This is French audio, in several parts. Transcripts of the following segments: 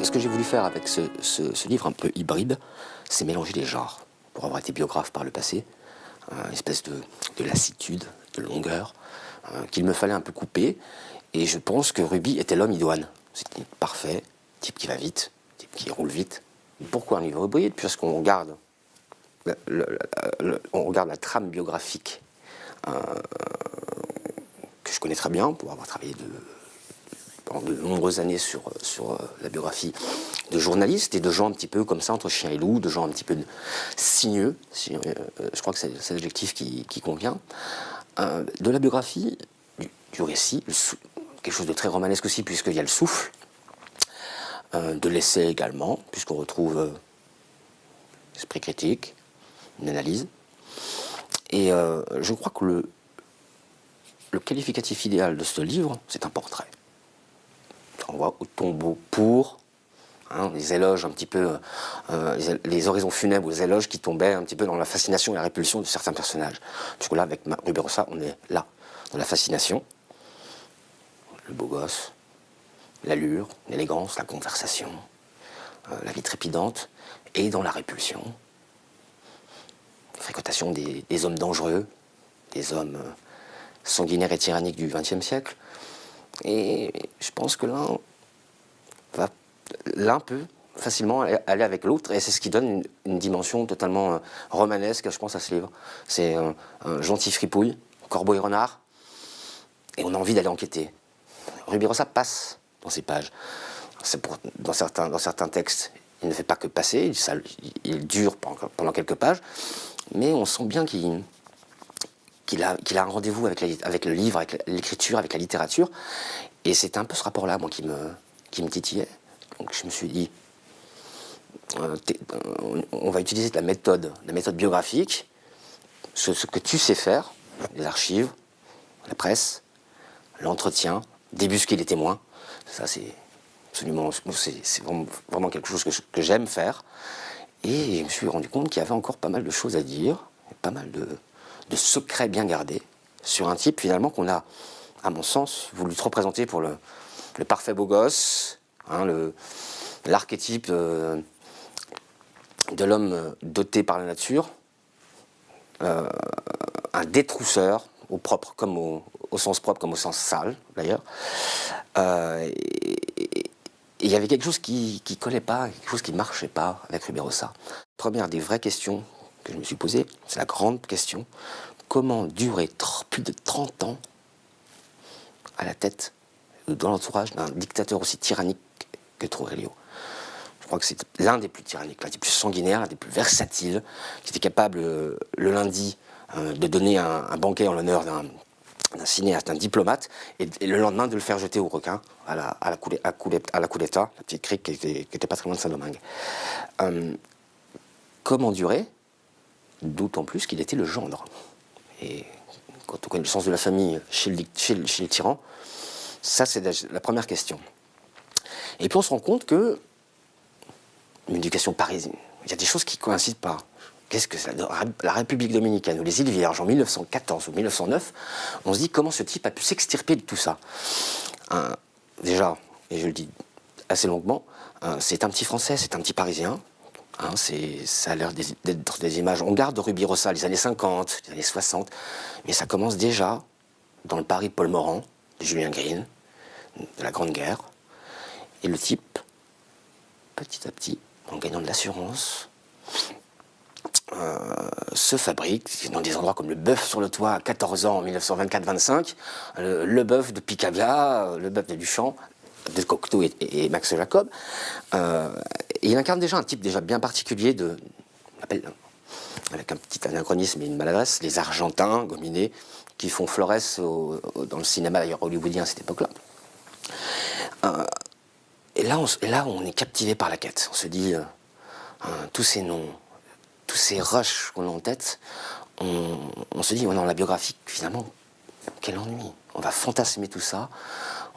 Ce que j'ai voulu faire avec ce livre un peu hybride, c'est mélanger les genres. Pour avoir été biographe par le passé, une espèce de lassitude, de longueur, qu'il me fallait un peu couper. Et je pense que Ruby était l'homme idoine. C'était parfait, type qui va vite, type qui roule vite. Pourquoi un livre hybride? Puisqu'on regarde, on regarde la trame biographique que je connais très bien, pour avoir travaillé pendant de nombreuses années sur la biographie de journalistes et de gens un petit peu comme ça, entre chien et loup, de gens un petit peu sinueux, je crois que c'est l'adjectif qui convient, de la biographie, du récit, quelque chose de très romanesque aussi, puisqu'il y a le souffle, de l'essai également, puisqu'on retrouve l'esprit critique, une analyse. Et je crois que le qualificatif idéal de ce livre, c'est un portrait. On voit au tombeau pour, les éloges un petit peu, les oraisons funèbres, les éloges qui tombaient un petit peu dans la fascination et la répulsion de certains personnages. Du coup là, avec Rubirosa, on est là, dans la fascination, le beau gosse, l'allure, l'élégance, la conversation, la vie trépidante, et dans la répulsion, la fréquentation des hommes dangereux, des hommes sanguinaires et tyranniques du XXe siècle. Et je pense que l'un peut facilement aller avec l'autre, et c'est ce qui donne une dimension totalement romanesque, je pense, à ce livre. C'est un gentil fripouille, corbeau et renard, et on a envie d'aller enquêter. Rubirosa passe dans ses pages. Dans certains textes, il ne fait pas que passer, il dure pendant quelques pages, mais on sent bien qu'il a un rendez-vous avec le livre, avec l'écriture, avec la littérature. Et c'est un peu ce rapport-là, moi, qui me titillait. Donc je me suis dit, on va utiliser la méthode biographique, ce que tu sais faire, les archives, la presse, l'entretien, débusquer les témoins. Ça, c'est absolument, c'est vraiment quelque chose que j'aime faire. Et je me suis rendu compte qu'il y avait encore pas mal de choses à dire, pas mal de secrets bien gardés sur un type finalement qu'on a, à mon sens, voulu trop présenter pour le parfait beau gosse, l'archétype de l'homme doté par la nature, un détrousseur, au propre comme au sens propre comme au sens sale d'ailleurs. Il y avait quelque chose qui collait pas, quelque chose qui marchait pas avec Rubirosa. Première des vraies questions que je me suis posée, c'est la grande question: comment durer plus de 30 ans à la tête, dans l'entourage d'un dictateur aussi tyrannique que Trujillo? Je crois que c'est l'un des plus tyranniques, l'un des plus sanguinaires, l'un des plus versatiles, qui était capable le lundi de donner un banquet en l'honneur d'un cinéaste, d'un diplomate, et le lendemain de le faire jeter au requin à la Cudeta, la petite crique qui était pas très loin de Saint-Domingue. Comment durer? D'autant plus qu'il était le gendre. Et quand on connaît le sens de la famille chez le tyran, ça c'est la première question. Et puis on se rend compte que une éducation parisienne, il y a des choses qui ne coïncident pas. Qu'est-ce que c'est la République dominicaine ou les îles Vierges en 1914 ou 1909? On se dit comment ce type a pu s'extirper de tout ça. Déjà, et je le dis assez longuement, c'est un petit Français, c'est un petit Parisien. Ça a l'air d'être des images. On garde Rubirosa les années 50, les années 60, mais ça commence déjà dans le Paris de Paul Morand, de Julien Green, de la Grande Guerre. Et le type, petit à petit, en gagnant de l'assurance, se fabrique dans des endroits comme le Bœuf sur le Toit à 14 ans en 1924-25, le Bœuf de Picabia, le Bœuf de Duchamp, de Cocteau et Max Jacob. Et il incarne déjà un type déjà bien particulier avec un petit anachronisme et une maladresse, les Argentins, gominés, qui font florès dans le cinéma d'ailleurs hollywoodien à cette époque-là. Et là, on est captivé par la quête. On se dit, tous ces noms, tous ces rushs qu'on a en tête, on se dit, oh non, la biographie, finalement, quel ennui. On va fantasmer tout ça,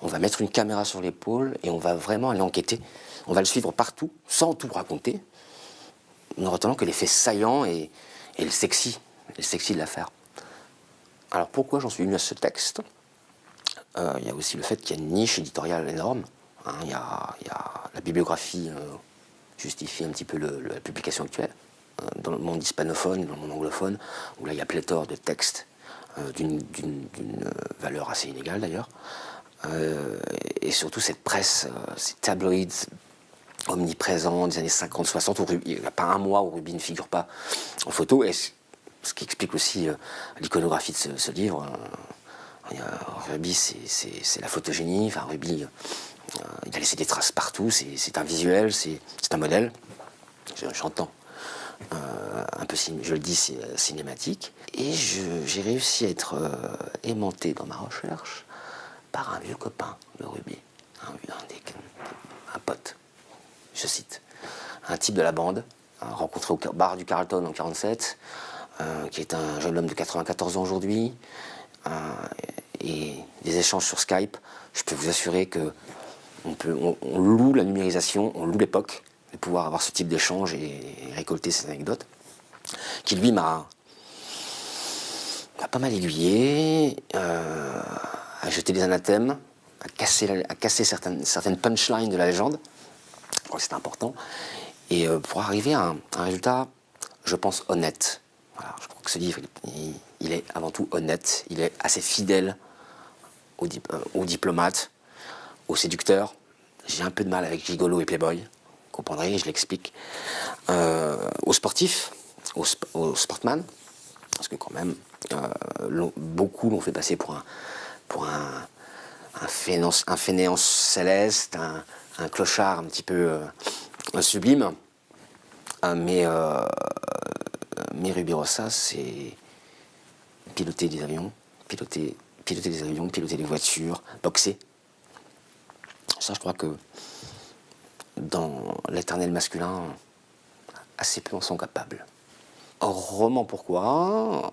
on va mettre une caméra sur l'épaule et on va vraiment aller enquêter. On va le suivre partout, sans tout raconter, en retenant que les faits saillants et le sexy de l'affaire. Alors pourquoi j'en suis venu à ce texte? Il y a aussi le fait qu'il y a une niche éditoriale énorme. hein. Il y a la bibliographie justifie un petit peu la publication actuelle. Dans le monde hispanophone, dans le monde anglophone, où là il y a pléthore de textes d'une valeur assez inégale d'ailleurs. Et surtout cette presse, ces tabloïds omniprésents des années 50-60, il n'y a pas un mois où Ruby ne figure pas en photo, et ce qui explique aussi l'iconographie de ce livre. Ruby, c'est la photogénie. Enfin, Ruby, il a laissé des traces partout, c'est un visuel, c'est un modèle. J'entends. Un peu, je le dis, cinématique. Et j'ai réussi à être aimanté dans ma recherche par un vieux copain de Ruby, un pote, je cite, un type de la bande, rencontré au bar du Carlton en 1947, qui est un jeune homme de 94 ans aujourd'hui, et des échanges sur Skype. Je peux vous assurer que on loue la numérisation, on loue l'époque, de pouvoir avoir ce type d'échange et récolter ces anecdotes, qui lui m'a pas mal aiguillé, à jeter des anathèmes, à casser certaines punchlines de la légende. Je crois que c'est important. Et pour arriver à un résultat, je pense, honnête. Voilà, je crois que ce livre, il est avant tout honnête, il est assez fidèle aux diplomates, aux séducteurs. J'ai un peu de mal avec Gigolo et Playboy, vous comprendrez, je l'explique. Aux sportifs, aux sportman, parce que quand même, beaucoup l'ont fait passer pour un fainéant céleste, un clochard un petit peu sublime. Mais Ruby Rosas, c'est piloter des avions, piloter des voitures, boxer. Ça, je crois que dans l'éternel masculin, assez peu en sont capables. Roman, pourquoi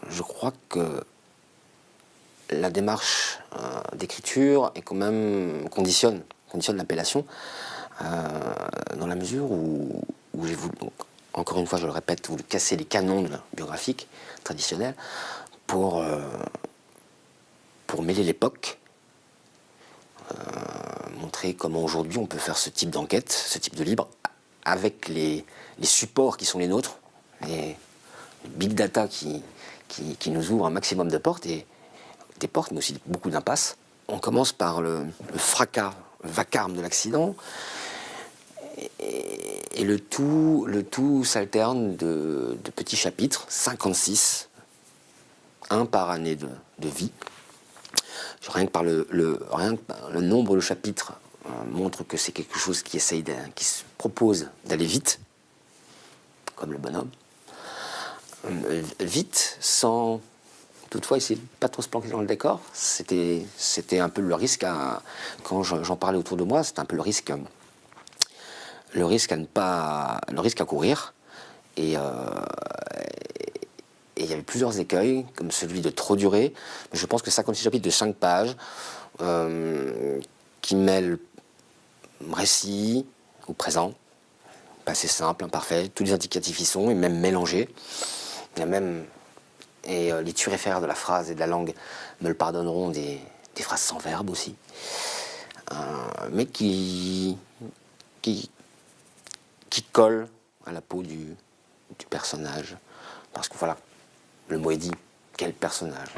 je crois que la démarche d'écriture est quand même conditionne l'appellation, dans la mesure où j'ai voulu, encore une fois je le répète, voulu casser les canons biographiques traditionnels pour mêler l'époque, montrer comment aujourd'hui on peut faire ce type d'enquête, ce type de livre, avec les supports qui sont les nôtres, les big data qui nous ouvrent un maximum de portes, et des portes mais aussi beaucoup d'impasses. On commence par le fracas, le vacarme de l'accident, et le tout s'alterne de petits chapitres, 56, un par année de vie. Rien que par le nombre de chapitres montre que c'est quelque chose qui se propose d'aller vite, comme le bonhomme. Vite, sans toutefois essayer de pas trop se planquer dans le décor. C'était un peu le risque quand j'en parlais autour de moi, c'était un peu le risque à courir. Et il y avait plusieurs écueils, comme celui de trop durer. Mais je pense que 56 chapitres de 5 pages, qui mêlent récit au présent, passé simple, imparfait, tous les indicatifs y sont, et même mélangés. Les turiféraires de la phrase et de la langue me le pardonneront, des phrases sans verbe aussi, mais qui collent à la peau du personnage. Parce que voilà, le mot est dit, quel personnage.